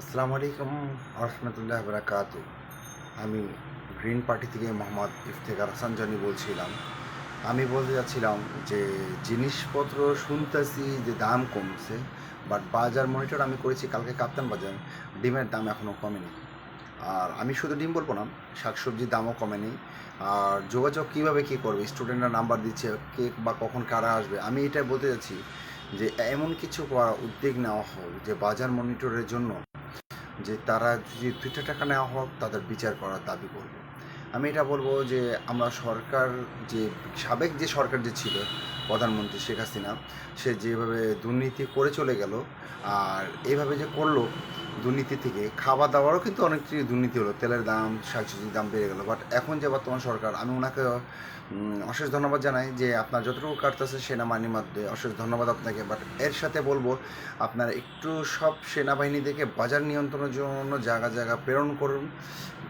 আসসালামু আলাইকুম রহমতুল্লাহ বারাকাতু। আমি গ্রিন পার্টি থেকে মোহাম্মদ ইফতেখার হাসান জনি বলছিলাম। আমি বলতে যাচ্ছিলাম যে জিনিসপত্র শুনতেছি যে দাম কমছে, বাট বাজার মনিটর আমি করেছি কালকে কাপ্তান বাজার, ডিমের দাম এখনও কমেনি। আর আমি শুধু ডিম বলবো না, শাকসবজির দামও কমেনি। আর যোগাযোগ কীভাবে কী করবে, স্টুডেন্টরা নাম্বার দিচ্ছে কে বা কখন কারা আসবে, আমি এটা বলতে যাচ্ছি যে এমন কিছু করা উদ্যোগ নেওয়া হোক যে বাজার মনিটরের জন্য যে তারা যদি 2টা টাকা নেওয়া হোক তাদের বিচার করার দাবি করব। আমি এটা বলবো যে আমরা সরকার, যে সাবেক যে সরকার যে ছিল প্রধানমন্ত্রী শেখ হাসিনা, সে যেভাবে দুর্নীতি করে চলে গেল, আর এইভাবে যে করলো, দুর্নীতি থেকে খাওয়া দাওয়ারও কিন্তু অনেক কিছু দুর্নীতি হলো, তেলের দাম শাকসবজির দাম বেড়ে গেলো। বাট এখন যে বর্তমান সরকার, আমি ওনাকে অশেষ ধন্যবাদ জানাই যে আপনার যতটুকু কাটতেছে সেনাবাহিনীর মধ্যে, অশেষ ধন্যবাদ আপনাকে। বাট এর সাথে বলবো আপনার একটু সব সেনাবাহিনীদেরকে বাজার নিয়ন্ত্রণের জন্য জায়গা জায়গা প্রেরণ করুন,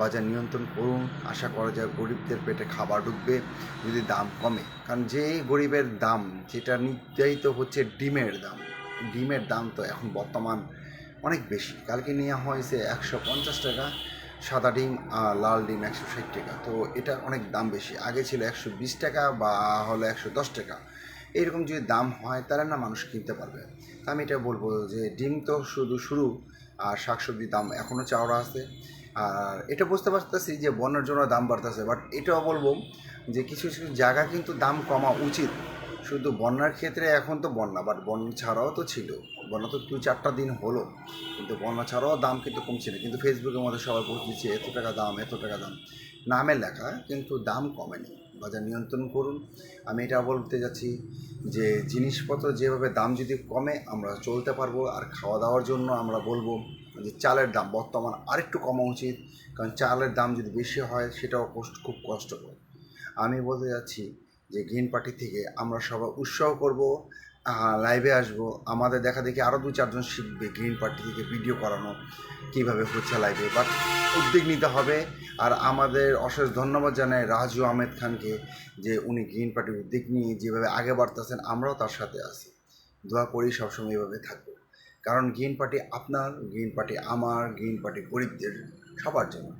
বাজার নিয়ন্ত্রণ করুন। আশা করা যায় গরিবদের পেটে খাবার ঢুকবে যদি দাম কমে। কারণ যে গরিবের দাম যেটা নির্ধারিত হচ্ছে ডিমের দাম, ডিমের দাম তো এখন বর্তমান অনেক বেশি। কালকে নেওয়া হয়েছে 150 টাকা সাদা ডিম, আর লাল ডিম 160 টাকা। তো এটা অনেক দাম বেশি। আগে ছিল 120 টাকা বা হলো 110 টাকা। এইরকম যদি দাম হয় তাহলে না মানুষ কিনতে পারবে। আমি এটা বলবো যে ডিম তো শুধু শুরু, আর শাকসবজির দাম এখনও চওড়া আছে। আর এটা বুঝতে পারতেছি যে বন্যার জন্য দাম বাড়তেছে, বাট এটাও বলবো যে কিছু কিছু জায়গা কিন্তু দাম কমা উচিত। শুধু বন্যার ক্ষেত্রে এখন তো বন্যা, বাট বন্যা ছাড়াও তো ছিল, বন্যা তো 2-4টা দিন হলো, কিন্তু বন্যা ছাড়াও দাম কিন্তু কমছে না। কিন্তু ফেসবুকের মধ্যে সবাই পোস্ট দিচ্ছে এত টাকা দাম, এত টাকা দাম, নামে লেখা কিন্তু দাম কমেনি। বাজার নিয়ন্ত্রণ করুন। আমি এটা বলতে যাচ্ছি যে জিনিসপত্র যেভাবে দাম যদি কমে আমরা চলতে পারবো। আর খাওয়া দাওয়ার জন্য আমরা বলবো যে চালের দাম বর্তমান আরেকটু কমা উচিত, কারণ চালের দাম যদি বেশি হয় সেটাও খুব কষ্টকর। আমি বলতে যাচ্ছি যে গ্রিন পার্টি থেকে আমরা সবাই উৎসাহ করব, লাইভে আসবো, আমাদের দেখা দেখি আরও 2-4 জন শিখবে গ্রিন পার্টি থেকে ভিডিও করানো কীভাবে হচ্ছে লাইভে। বাট উদ্যোগ নিতে হবে। আর আমাদের অশেষ ধন্যবাদ জানাই রাজু আহমেদ খানকে, যে উনি গ্রিন পার্টির উদ্যোগ নিয়ে যেভাবে আগে বাড়তেছেন, আমরাও তার সাথে আছি। দোয়া করি সবসময় এভাবে থাকবো। কারণ গ্রিন পার্টি আপনার, গ্রিন পার্টি আমার, গ্রিন পার্টি গরিবদের, সবার জন্য।